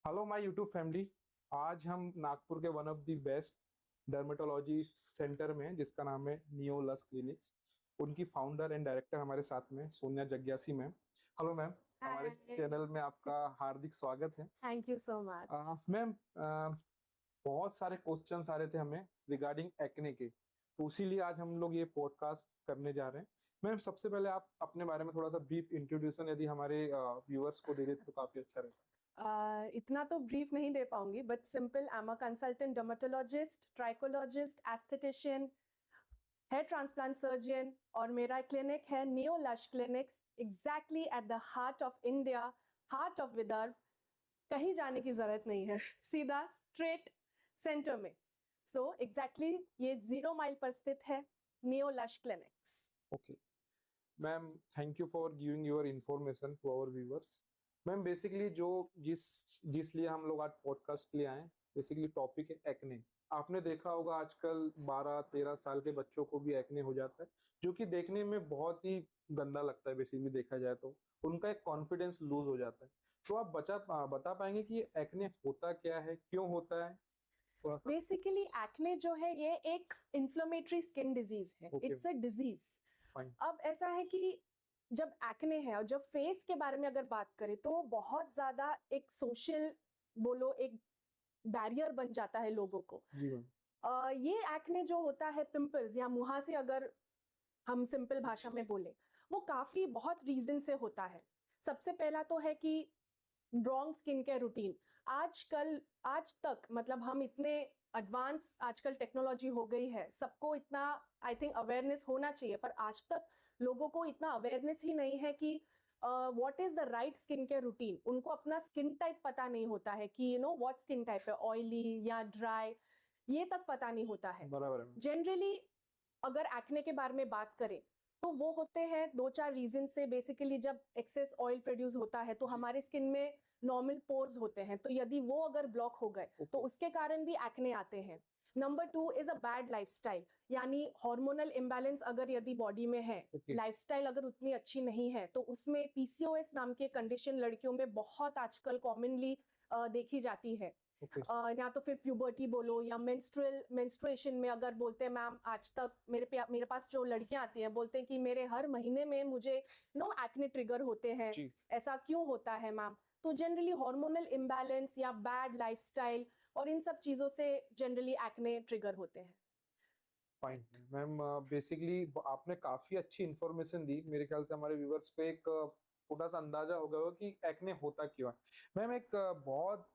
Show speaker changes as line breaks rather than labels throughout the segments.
Hello my YouTube family. आज हम नागपुर के one of the best dermatology centre में हैं, जिसका नाम है नियो लस क्लिनिक्स। उनकी फाउंडर एंड डायरेक्टर हमारे साथ में सोनिया जग्यासी मैम। हेलो मैम, हमारे
हाय।
चैनल में आपका हार्दिक स्वागत है।
Thank you so much.
Ma'am, बहुत सारे क्वेश्चंस आ रहे थे हमें रिगार्डिंग एक्ने के, तो इसीलिए आज हम लोग ये पॉडकास्ट करने जा रहे हैं। मैम, सबसे पहले आप अपने बारे में थोड़ा सा ब्रीफ इंट्रोड्यूशन यदि हमारे व्यूअर्स को दे देते तो काफी अच्छा रहेगा।
इतना तो ब्रीफ नहीं दे पाऊंगी, but simple, I am a consultant dermatologist, trichologist, aesthetician, hair transplant surgeon, और मेरा क्लिनिक है neo lush clinics, exactly at the heart of India, heart of Vidarbha. कहीं जाने की जरूरत नहीं है, सीधा स्ट्रेट सेंटर में। सो एग्जैक्टली ये 0 माइल पर स्थित है, neo lush clinics.
Okay ma'am, thank you for giving your information to our viewers. Ma'am, basically जो जिस जिस लिए हम लोग आज पॉडकास्ट के लिए आए, बेसिकली टॉपिक है एक्ने। आपने देखा होगा आजकल 12-13 साल के बच्चों को भी एक्ने हो जाता है, जो कि देखने में बहुत ही गंदा लगता है। बेसिकली देखा जाए तो उनका एक कॉन्फिडेंस लूज हो जाता है। तो आप बता पाएंगे कि एक्ने होता क्या है, क्यों होता है, थोड़ा सा?
बेसिकली एक्ने जो है ये एक इन्फ्लेमेटरी स्किन डिजीज है,
okay,
it's a disease.
Fine.
अब ऐसा है कि जब एक्ने है और जब फेस के बारे में अगर बात करें तो बहुत ज्यादा एक सोशल, बोलो, एक बैरियर बन जाता है लोगों को।
जी मैम।
ये एक्ने जो होता है, पिंपल्स या मुहासे, अगर हम सिंपल भाषा में बोले, वो काफी बहुत रीजन से होता है। सबसे पहला तो है कि रॉन्ग स्किन केयर रूटीन। आजकल, आज तक, मतलब हम इतने एडवांस आजकल टेक्नोलॉजी हो गई है, सबको इतना आई थिंक अवेयरनेस होना चाहिए, पर आज तक लोगों को इतना अवेयरनेस ही नहीं है कि what is the right skin care routine. उनको अपना स्किन टाइप पता नहीं होता है कि व्हाट स्किन टाइप है, ऑयली या ड्राई, ये तक पता नहीं होता है।
बराबर है मैम।
जनरली अगर एक्ने के बारे में बात करें तो वो होते हैं दो चार रीजन से। बेसिकली जब एक्सेस ऑयल प्रोड्यूस होता है तो हमारे स्किन में नॉर्मल पोर्स होते हैं, तो यदि वो अगर ब्लॉक हो गए तो उसके कारण भी एक्ने आते हैं। Number 2 is a bad lifestyle, यानी हार्मोनल इम्बैलेंस अगर यदि बॉडी में है, लाइफस्टाइल अगर उतनी अच्छी नहीं है, तो उसमें पीसीओएस नाम की कंडीशन लड़कियों में बहुत आजकल कॉमनली देखी जाती है। या तो फिर प्यूबर्टी बोलो, या मेंस्ट्रुएशन में अगर बोलते हैं मैम, आज तक मेरे पास जो लड़कियां आती हैं बोलते हैं कि मेरे हर महीने में मुझे एक्ने ट्रिगर होते हैं। ऐसा क्यों होता है मैम? तो जनरली हार्मोनल इम्बैलेंस या बैड लाइफस्टाइल और इन सब चीजों से जनरली एक्ने ट्रिगर होते हैं।
फाइन मैम, बेसिकली आपने काफी अच्छी इंफॉर्मेशन दी। मेरे ख्याल से हमारे व्यूवर्स को एक छोटा सा अंदाजा हो गया होगा कि एक्ने होता क्यों है। मैम, एक बहुत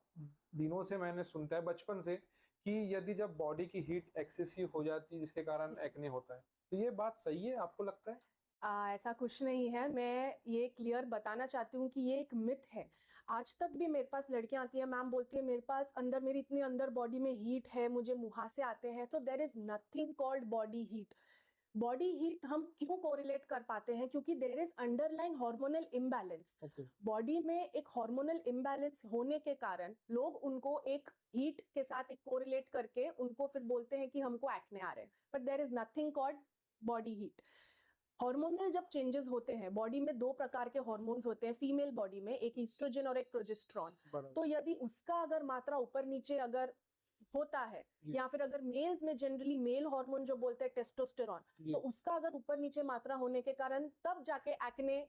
दिनों से मैंने सुनता है, बचपन से, कि यदि जब बॉडी की हीट एक्सेसिव हो जाती है जिसके कारण एक्ने होता है, तो ये बात सही है, आपको लगता है?
ऐसा कुछ नहीं है। मैं ये क्लियर बताना चाहती हूँ कि ये एक मिथ है। आज तक भी मेरे पास लड़कियां आती हैं, मैम बोलती है मेरे पास अंदर, मेरी इतनी अंदर बॉडी में हीट है, मुझे मुहासे आते हैं। तो there is nothing called body heat. Body heat हम क्यों कोरिलेट कर पाते हैं? क्योंकि there is underline hormonal imbalance. Body में एक हार्मोनल इम्बैलेंस होने के कारण लोग उनको एक हीट के साथ एक कोरिलेट करके उनको फिर बोलते हैं कि हमको एक्ने आ रहे हैं, but there is nothing called body heat. Hormonal जब चेंजेस होते हैं बॉडी में, दो प्रकार के हार्मोन्स होते हैं फीमेल बॉडी में, एक ईस्ट्रोजन और एक प्रोजेस्टेरॉन। तो यदि उसका अगर मात्रा ऊपर नीचे अगर होता है, या फिर अगर मेल्स में जनरली मेल हार्मोन जो बोलते हैं टेस्टोस्टेरॉन, तो उसका अगर ऊपर नीचे मात्रा होने के कारण तब जाके एक्ने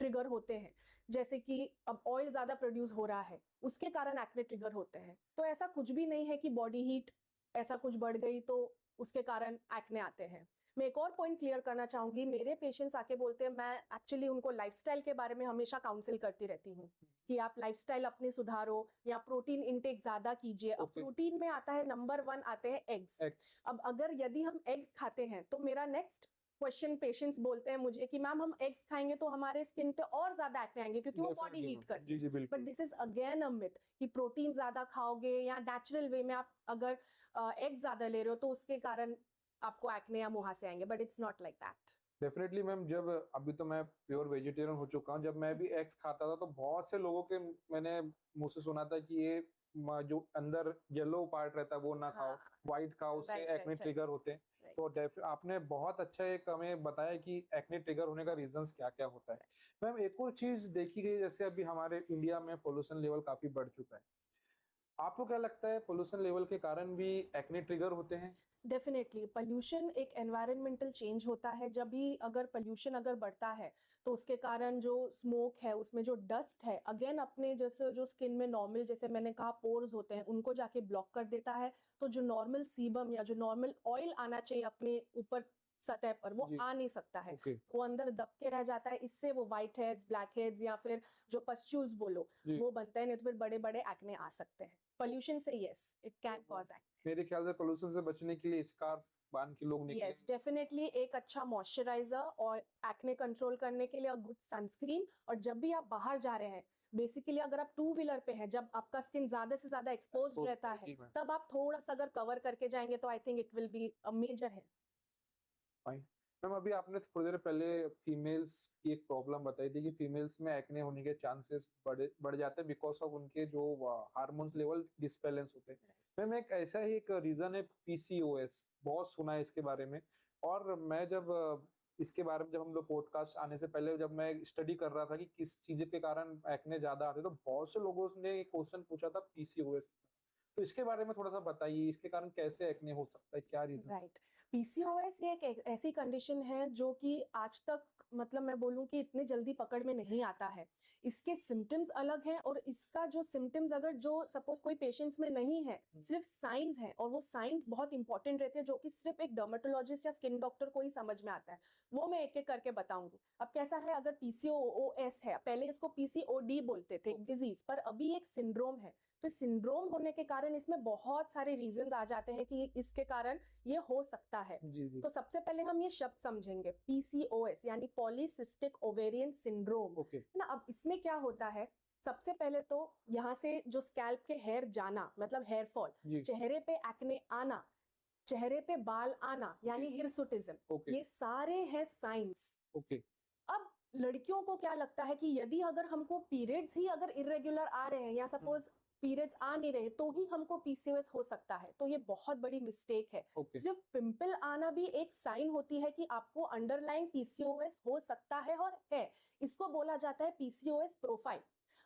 ट्रिगर होते हैं। जैसे कि अब ऑयल ज्यादा प्रोड्यूस हो रहा है, उसके कारण एक्ने ट्रिगर होते हैं। तो ऐसा कुछ भी नहीं है कि बॉडी हीट ऐसा कुछ बढ़ गई तो उसके कारण एक्ने आते हैं। मैं एक और पॉइंट क्लियर करना चाहूंगी। मेरे पेशेंट्स आके बोलते हैं, मैं एक्चुअली उनको लाइफस्टाइल के बारे में हमेशा काउंसिल करती रहती हूँ कि आप लाइफस्टाइल अपनी सुधारो या प्रोटीन इंटेक ज्यादा कीजिए। अब प्रोटीन में आता है, नंबर 1 आते हैं एग्स। अब अगर यदि हम एग्स खाते हैं तो मेरा नेक्स्ट क्वेश्चन, पेशेंट्स बोलते हैं मुझे कि मैम हम एग्स खाएंगे तो हमारे स्किन पे और ज्यादा एक्ने आएंगे क्योंकि वो बॉडी हीट करती है। But this is again a myth कि प्रोटीन ज्यादा खाओगे या नेचुरल वे में आप अगर एग ज्यादा ले रहे हो तो उसके कारण आपको एक्ने या मुहासे आएंगे, but it's not like that.
Definitely ma'am, जब अभी तो मैं प्योर वेजिटेरियन हो चुका हूँ, जब मैं भी एग्स खाता था तो बहुत से लोगों के मैंने मुंह से सुना था कि ये जो अंदर येलो पार्ट रहता है वो ना खाओ, व्हाइट खाओ, उससे एक्ने ट्रिगर होते हैं। तो आपने बहुत अच्छा एक हमें बताया कि एक्ने ट्रिगर होने का रीजंस क्या क्या होता है। मैम, एक और चीज देखी गई, जैसे अभी हमारे इंडिया में पोल्यूशन लेवल काफी बढ़ चुका है, आपको क्या लगता है पोल्यूशन लेवल के कारण भी एक्ने ट्रिगर होते हैं?
डेफिनेटली पॉल्यूशन एक एनवायरमेंटल चेंज होता है। जब भी अगर पॉल्यूशन अगर बढ़ता है तो उसके कारण जो स्मोक है उसमें जो डस्ट है अगेन अपने जैसे जो स्किन में नॉर्मल जैसे मैंने कहा पोर्स होते हैं उनको जाके ब्लॉक कर देता है। तो जो नॉर्मल सीबम या जो नॉर्मल ऑयल आना चाहिए अपने ऊपर सतह पर वो
जी।
आ नहीं सकता है।
ओके।
वो अंदर दब के रह जाता है। इससे वो व्हाइट हेड्स ब्लैक हेड्स या फिर जो पस्ट्यूल्स बोलो
जी।
वो बनते हैं। नहीं तो फिर बड़े बड़े एक्ने आ सकते हैं पॉल्यूशन से। Yes it can cause acne.
मेरे ख्याल से पोल्यूशन से बचने के लिए स्कार्फ बांध के लोग निकले।
यस डेफिनेटली एक अच्छा मॉइस्चराइजर और एक्ने कंट्रोल करने के लिए गुड सनस्क्रीन। और जब भी आप बाहर जा रहे हैं बेसिकली अगर आप टू व्हीलर पे हैं जब आपका स्किन ज्यादा से ज्यादा एक्सपोज रहता है
जी मैम।
तब आप थोड़ा सा अगर कवर करके जाएंगे तो I think it will be a major है।
फाइन। मैम अभी आपने थोड़ी देर पहले फीमेल्स की एक प्रॉब्लम बताई थी कि फीमेल्स में एक्ने होने के चांसेस बढ़ जाते हैं बिकॉज ऑफ उनके जो हार्मोन्स लेवल डिसबैलेंस होते हैं। मैम एक ऐसा ही एक रीजन है पीसीओएस, बहुत सुना है इसके बारे में। और मैं जब इसके बारे में जब हम लोग पॉडकास्ट आने से पहले जब मैं स्टडी कर रहा था कि किस चीज के कारण एक्ने ज्यादा आते तो बहुत से लोगों ने क्वेश्चन पूछा था पीसीओएस। तो इसके बारे में थोड़ा सा बताइए, इसके कारण कैसे एक्ने हो सकता है, क्या रीजन?
राइट पीसीओएस ये एक ऐसी कंडीशन है जो कि आज तक मतलब मैं बोलूं कि इतने जल्दी पकड़ में नहीं आता है। इसके सिम्टम्स अलग हैं और इसका जो सिम्टम्स अगर जो सपोज कोई पेशेंट्स में नहीं है सिर्फ साइंस है और वो साइंस बहुत इंपॉर्टेंट रहते हैं जो कि सिर्फ एक डर्मेटोलॉजिस्ट या स्किन डॉक्टर को ही समझ में आता है। वो मैं एक एक करके बताऊंगी। अब कैसा है अगर पीसीओएस है पहले इसको पीसीओडी बोलते थे डिजीज पर अभी एक सिंड्रोम है। तो सिंड्रोम होने के कारण इसमें बहुत सारे रीजंस आ जाते हैं कि इसके कारण ये हो सकता है।
जी जी।
तो सबसे पहले हम ये शब्द समझेंगे पीसीओएस यानी पॉलीसिस्टिक ओवेरियन सिंड्रोम
ओके।
ना। अब इसमें क्या होता है सबसे पहले तो यहाँ से जो स्कैल्प के हेयर जाना मतलब हेयर फॉल,
जी।
चेहरे पे एक्ने आना, चेहरे पे बाल आना यानी हिरसुटिज्म,
ओके।
ये सारे हैं साइंस।
ओके।
अब लड़कियों को क्या लगता है कि यदि अगर हमको पीरियड्स ही अगर इरेगुलर आ रहे हैं या सपोज पीरियड्स आ नहीं रहे तो ही हमको पीसीओएस हो सकता है। तो ये बहुत बड़ी मिस्टेक है।
ओके।
सिर्फ पिंपल आना भी एक साइन होती है कि आपको अंडरलाइन पीसीओएस हो सकता है और है। इसको बोला जाता है पीसीओएस प्रोफाइल।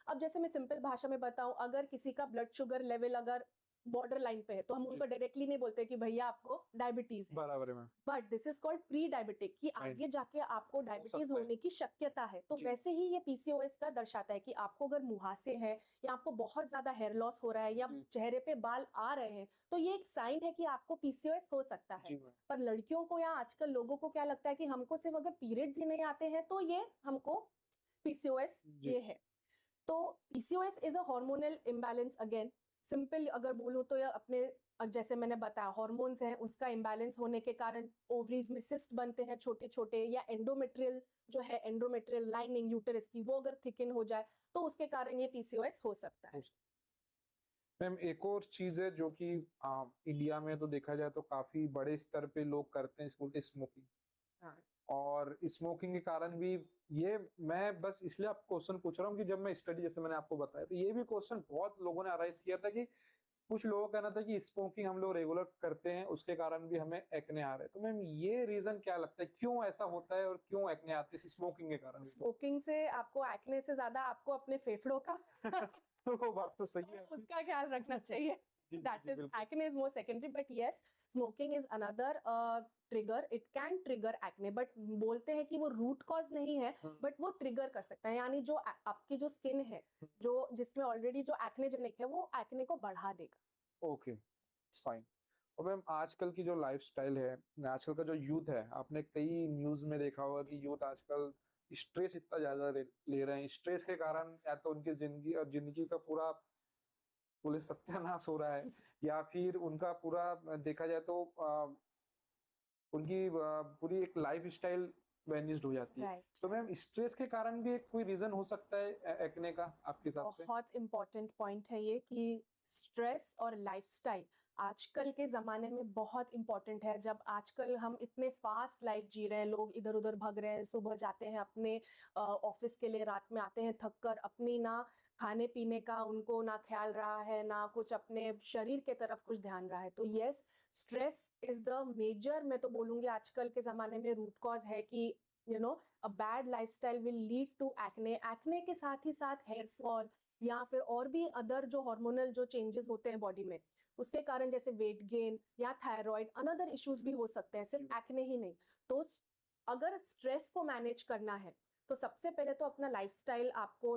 अब जैसे मैं सिंपल भाषा में बताऊं अगर किसी का ब्लड शुगर लेवल अगर बॉर्डर लाइन पे है तो हम उनको डायरेक्टली नहीं बोलते कि भैया आपको डायबिटीज है।
बराबर है ma'am.
But this is called pre diabetic कि
Fine.
आगे जाके आपको डायबिटीज
सकता है।
होने की शक्यता है। तो
जी।
वैसे ही ये पीसीओएस का दर्शाता है कि आपको अगर मुहासे है या आपको बहुत ज्यादा हेयर लॉस हो रहा है या
जी।
चेहरे पे बाल आ रहे हैं तो ये एक साइन है कि आपको पीसीओएस हो सकता है।
जी मैम।
पर लड़कियों को या आजकल लोगों को क्या लगता है कि हमको सिर्फ अगर पीरियड्स ही नहीं आते हैं तो ये हमको पीसीओएस
जी।
ये है। तो PCOS is a hormonal imbalance again. Simple अगर बोलूं तो ये अपने जैसे मैंने बताया हार्मोन्स हैं उसका इम्बैलेंस होने के कारण ओवरीज में सिस्ट बनते हैं छोटे छोटे या एंडोमेट्रियल जो है एंडोमेट्रियल लाइनिंग यूटेरस की वो अगर थिकन हो जाए तो उसके कारण ये पीसीओएस हो सकता है।
मैम एक और चीज है जो कि इंडिया में तो देखा जाए तो काफी बड़े स्तर पे लोग करते हैं, इसको स्मोकिंग।
हाँ
और स्मोकिंग के कारण भी ये मैं बस इसलिए आपको क्वेश्चन पूछ रहा हूँ कि जब मैं स्टडी जैसे मैंने आपको बताया तो ये भी क्वेश्चन बहुत लोगों ने अराइज किया था कि कुछ लोगों का कहना था कि स्मोकिंग हम लोग रेगुलर करते हैं उसके कारण भी हमें एक्ने आ रहे हैं। तो मैम ये रीजन क्या लगता है क्यों ऐसा होता है और क्यों एक्ने आते हैं स्मोकिंग के कारण?
स्मोकिंग से आपको एक्ने से ज्यादा आपको अपने फेफड़ों का
तो वो बात तो सही है।
उसका ख्याल रखना चाहिए।
जी
That
जी
is
बिल्कुल।
acne is more secondary, but yes, smoking is another trigger. It can trigger acne, but बोलते हैं कि वो root cause नहीं है, but वो trigger कर सकता है। यानी जो आपकी जो skin है, जो जिसमें already जो acnegenic है, वो acne को बढ़ा देगा।
Okay fine. और मैम आजकल की जो लाइफस्टाइल है, आजकल का जो यूथ है, आपने कई न्यूज में देखा होगा कि यूथ आजकल स्ट्रेस इतना ज्यादा ले रहे हैं। स्ट्रेस के कारण या तो उनकी जिंदगी और जिंदगी का पूरा पूरे सत्यानाश हो रहा है या फिर उनका पूरा देखा जाए तो उनकी पूरी एक लाइफ स्टाइल वेनिस्ड हो जाती है।
Right.
तो मैम स्ट्रेस के कारण भी एक कोई रीजन हो सकता है एक्ने का आपके हिसाब से?
बहुत इंपॉर्टेंट पॉइंट है ये कि स्ट्रेस और लाइफस्टाइल आजकल के जमाने में बहुत इंपॉर्टेंट है। जब आजकल हम इतने फास्ट लाइफ जी रहे हैं, लोग इधर उधर भाग रहे हैं, सुबह जाते हैं अपने ऑफिस के लिए, रात में आते हैं थक कर, अपनी ना खाने पीने का उनको ना ख्याल रहा है ना कुछ अपने शरीर के तरफ कुछ ध्यान रहा है। तो yes stress is the major मैं तो बोलूंगी आजकल के जमाने में रूट कॉज है कि you know a bad lifestyle will lead to acne. Acne के साथ ही साथ हेयर फॉल, या फिर और भी अदर जो हार्मोनल जो चेंजेस होते हैं बॉडी में, उसके कारण जैसे वेट गेन या थायराइड, अनदर इश्यूज भी हो सकते हैं, सिर्फ एक्ने ही नहीं। तो अगर स्ट्रेस को मैनेज करना है तो सबसे पहले तो अपना लाइफस्टाइल आपको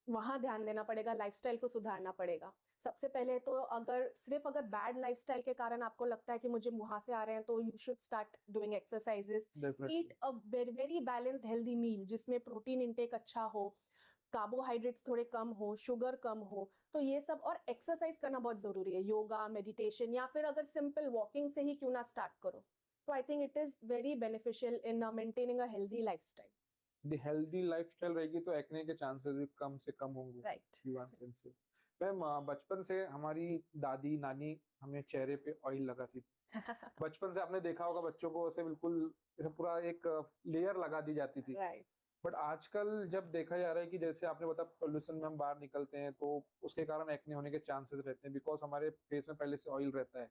वहां ध्यान देना पड़ेगा, लाइफस्टाइल को सुधारना पड़ेगा। सबसे पहले तो अगर बैड लाइफस्टाइल के कारण आपको लगता है कि मुझे मुहासे आ रहे हैं, तो you should start doing exercises, eat a very balanced healthy meal जिसमें प्रोटीन इंटेक अच्छा हो, कार्बोहाइड्रेट्स थोड़े कम हो, शुगर कम हो। तो ये सब, और एक्सरसाइज करना बहुत जरूरी है, योगा, मेडिटेशन, या फिर अगर सिंपल वॉकिंग से ही क्यों ना स्टार्ट करो। तो I think it is very beneficial in maintaining a healthy lifestyle.
Healthy lifestyle रहेगी तो एक्ने के चांसेस भी कम से कम होंगे।
Right.
You can say. Ma'am बचपन से हमारी दादी नानी हमें चेहरे पे ऑयल लगाती थी। बचपन से आपने देखा होगा बच्चों को ऐसे बिल्कुल ऐसे पूरा एक लेयर लगा दी जाती थी।
राइट।
बट आजकल जब देखा जा रहा है कि जैसे आपने बताया पोल्यूशन में हम बाहर निकलते हैं तो उसके कारण एक्ने होने के चांसेस रहते हैं, बिकॉज हमारे फेस में पहले से ऑयल रहता है।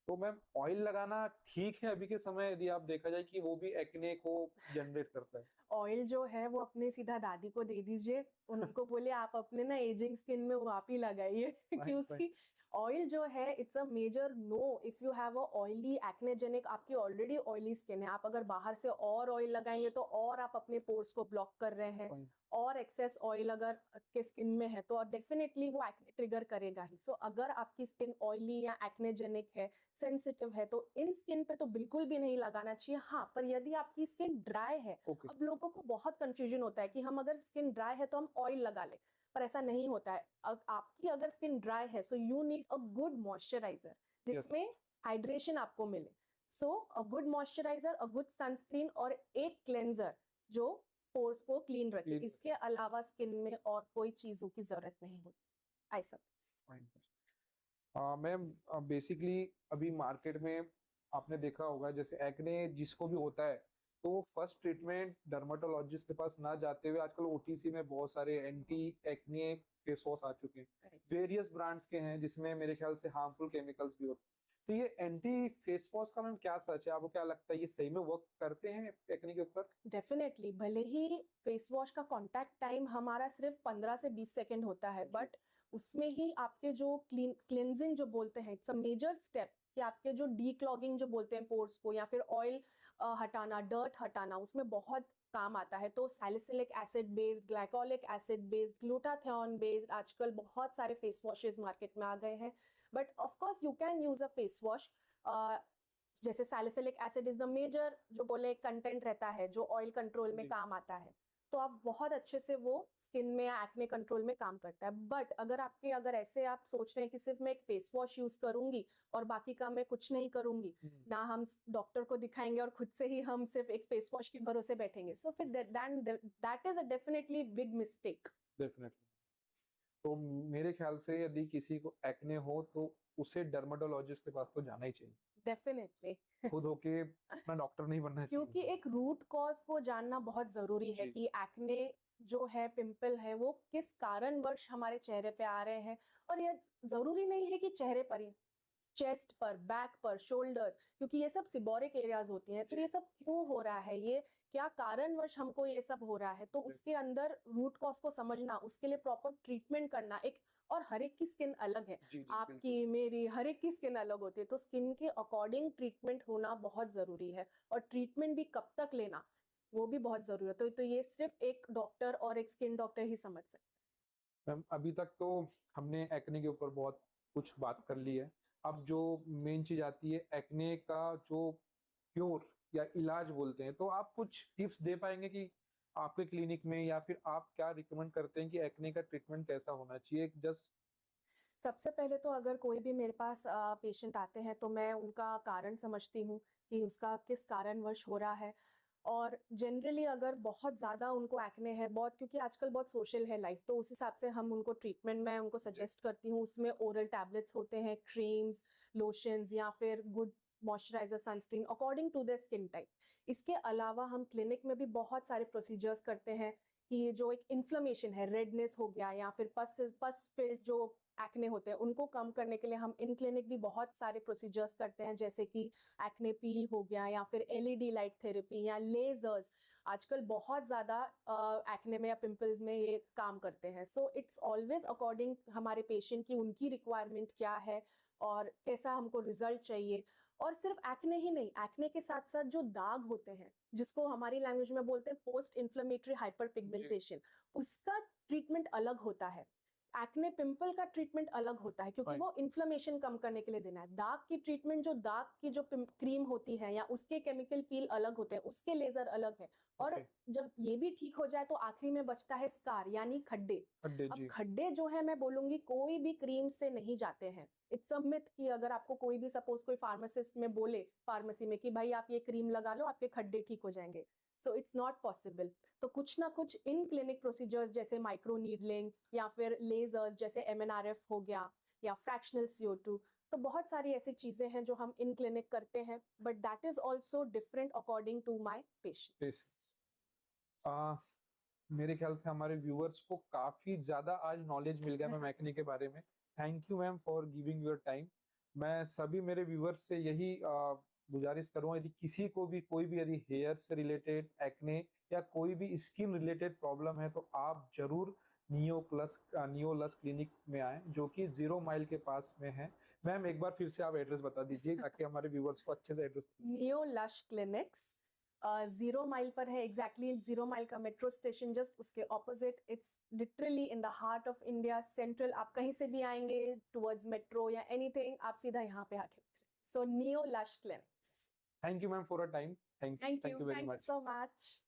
तो मैम ऑयल लगाना ठीक है अभी के समय, यदि आप देखा जाए कि वो भी एक्ने को जनरेट करता है?
ऑयल जो है वो अपने सीधा दादी को दे दीजिए, उनको बोलिए आप अपने ना एजिंग स्किन में वो आप ही लगाइए
फाइन फाइन।
क्योंकि ऑयल जो है it's a major no if you have a oily acnegenic, आपकी ऑलरेडी ऑयली स्किन है, आप अगर बाहर से और ऑयल लगाएंगे तो और आप अपने पोर्स को ब्लॉक कर रहे हैं,
फाइन।
और एक्सेस ऑयल अगर के स्किन में है तो डेफिनेटली वो एक्ने ट्रिगर करेगा ही। सो अगर आपकी स्किन ऑयली या एक्नेजेनिक है, सेंसिटिव है, तो इन स्किन पे तो बिल्कुल भी नहीं लगाना चाहिए। हाँ, पर यदि आपकी स्किन ड्राई है,
ओके।
अब लोगों को बहुत कंफ्यूजन होता है कि हम अगर स्किन ड्राई है तो हम ऑयल लगा ले, पर ऐसा नहीं होता है। आपकी अगर स्किन ड्राई है so you need a good moisturiser
yes.
जिसमें हाइड्रेशन आपको मिले। So a good moisturiser, a good sunscreen और एक क्लेंजर जो पोर्स को क्लीन रखे,
Clean.
इसके अलावा स्किन में और कोई चीजों की जरूरत नहीं होती। I suggest.
मैम बेसिकली अभी मार्केट में आपने देखा होगा जैसे एक्ने जिसको भी होता है तो वो फर्स्ट ट्रीटमेंट डर्माटोलॉजिस्ट के पास ना जाते हुए आजकल ओटीसी में बहुत सारे एंटी एक्ने फेस वॉश आ चुके हैं, वेरियस ब्रांड्स के हैं जिसमें मेरे ख्याल से हार्मफुल केमिकल्स भी होते हैं। तो ये एंटी फेस वॉश का मैम क्या सच है, आपको क्या लगता है ये सही में वर्क करते हैं एक्ने के ऊपर?
डेफिनेटली, भले ही फेस वॉश का कांटेक्ट टाइम हमारा सिर्फ 15 से 20 सेकंड होता है, बट उसमें ही आपके जो क्लींजिंग जो बोलते हैं, इट्स अ मेजर स्टेप कि आपके जो डीक्लॉगिंग जो बोलते हैं पोर्स को, या फिर ऑयल हटाना, डर्ट हटाना, उसमें बहुत काम आता है। तो salicylic acid based, glycolic acid based, glutathione based आजकल बहुत सारे फेस वॉशेस मार्केट में आ गए हैं। But of course you can use a face wash, जैसे salicylic acid is the major जो बोले कंटेंट रहता है जो ऑयल कंट्रोल में काम आता है, तो आप बहुत अच्छे से वो स्किन में या एक्ने कंट्रोल में काम करता है। बट अगर ऐसे आप सोच रहे हैं कि सिर्फ मैं एक फेस वॉश यूज करूंगी और बाकी का मैं कुछ नहीं करूंगी, ना हम डॉक्टर को दिखाएंगे और खुद से ही हम सिर्फ एक फेस वॉश के भरोसे बैठेंगे, सो फिर that is a definitely big mistake.
Definitely. तो मेरे ख्याल से यदि किसी को एक्ने हो तो उसे डर्माटोलॉजिस्ट के पास तो जाना ही चाहिए,
डेफिनेटली
खुद होके अपना डॉक्टर नहीं बनना चाहिए।
क्योंकि एक रूट कॉज को जानना बहुत जरूरी है
जी।
कि एक्ने जो है, पिंपल है, वो किस कारणवश हमारे चेहरे पे आ रहे हैं। और यह जरूरी नहीं है कि चेहरे पर ही, चेस्ट पर, बैक पर, शोल्डर्स, क्योंकि ये सब सिबोरिक एरियाज होती हैं। तो ये सब क्यों हो रहा है, ये क्या कारणवश हमको ये सब हो रहा है, तो उसके अंदर रूट कॉज को समझना, उसके लिए प्रॉपर ट्रीटमेंट करना। एक और हर एक की स्किन अलग है,
जी जी
आपकी, मेरी, हर एक की स्किन अलग होती है, तो स्किन के अकॉर्डिंग ट्रीटमेंट होना बहुत जरूरी है। और ट्रीटमेंट भी कब तक लेना वो भी बहुत जरूरी है। तो ये सिर्फ एक डॉक्टर और एक स्किन डॉक्टर ही समझ सकते
मैम अभी तक तो हमने एक्ने के ऊपर बहुत कुछ बात कर ली है। अब जो मेन चीज आती है एक्ने का जो क्योर या इलाज बोलते हैं, तो आप कुछ टिप्स दे पाएंगे कि आपके क्लिनिक में या फिर आप क्या रिकमेंड करते हैं कि एक्ने का ट्रीटमेंट कैसा होना चाहिए जस्ट?
हैं। सबसे पहले तो अगर कोई भी मेरे पास पेशेंट आते हैं तो मैं उनका कारण समझती हूँ कि उसका किस कारणवश हो रहा है। और जनरली अगर बहुत ज़्यादा उनको एक्ने है बहुत, क्योंकि आजकल बहुत सोशल है लाइफ, तो उस हिसाब से हम उनको ट्रीटमेंट में उनको सजेस्ट करती हूँ। उसमें ओरल टैबलेट्स होते हैं, क्रीम्स, लोशंस, या फिर good moisturiser, sunscreen according to the skin type. इसके अलावा हम क्लिनिक में भी बहुत सारे प्रोसीजर्स करते हैं कि ये जो एक इन्फ्लेमेशन है, रेडनेस हो गया, या फिर पस फिल्ड जो एक्ने होते हैं उनको कम करने के लिए हम इन क्लिनिक भी बहुत सारे प्रोसीजर्स करते हैं, जैसे कि एक्ने पील हो गया या फिर एलईडी लाइट थेरेपी या लेजर्स। आजकल बहुत ज़्यादा एक्ने में या पिंपल्स में ये काम करते हैं। सो इट्स ऑलवेज अकॉर्डिंग हमारे पेशेंट की उनकी रिक्वायरमेंट क्या है और कैसा हमको रिजल्ट चाहिए। और सिर्फ एक्ने ही नहीं, एक्ने के साथ साथ जो दाग होते हैं जिसको हमारी लैंग्वेज में बोलते हैं पोस्ट इन्फ्लेमेटरी हाइपर पिगमेंटेशन, उसका ट्रीटमेंट अलग होता है। एक्ने पिंपल का ट्रीटमेंट अलग होता है क्योंकि
Fine.
वो इन्फ्लेमेशन कम करने के लिए देना है। दाग की ट्रीटमेंट, जो दाग की जो क्रीम होती है या उसके केमिकल पील अलग होते हैं, उसके लेजर अलग है। और
Okay.
जब ये भी ठीक हो जाए तो आखिरी में बचता है स्कार यानी खड्डे।
खड्डे
अब
जी।
खड्डे जो है मैं बोलूंगी कोई भी क्रीम से नहीं जाते हैं। इट्स अ मिथ कि अगर आपको कोई भी सपोज कोई फार्मासिस्ट में बोले फार्मेसी में कि भाई आप ये क्रीम लगा लो आपके खड्डे ठीक हो जाएंगे, सो इट्स नॉट पॉसिबल। तो कुछ ना कुछ इन क्लिनिक प्रोसीजर्स जैसे माइक्रो नीडलिंग या फिर लेजर्स जैसे एमएनआरएफ हो गया या फ्रैक्शनल CO2, तो बहुत सारी ऐसी चीजें हैं जो हम इन क्लिनिक करते हैं, but that is also different according to my patients.
मेरे ख्याल से हमारे व्यूअर्स को काफी ज्यादा आज नॉलेज मिल गया मैम एक्ने के बारे में। Thank you ma'am for giving your time. मैं सभी मेरे व्यूअर्स से यही गुजारिश करूंगा, यदि किसी को भी कोई भी यदि हेयर से रिलेटेड एक्ने या कोई भी स्किन रिलेटेड प्रॉब्लम है तो आप जरूर नियोलस क्लिनिक में आए जो कि 0 माइल के पास में है। मैम एक बार फिर से आप एड्रेस बता दीजिए ताकि हमारे व्यूअर्स को अच्छे से address.
Neo lush clinics 0 mile पर है, एग्जैक्टली 0 माइल का मेट्रो स्टेशन जस्ट उसके opposite. It's literally in the heart of India, central. आप कहीं से भी आएंगे टुवर्ड्स मेट्रो या एनीथिंग, आप सीधा यहाँ पे आके उतरे। So Neo lush clinics.
Thank you ma'am for a time.
Thank
thank
you
you very much.
So much.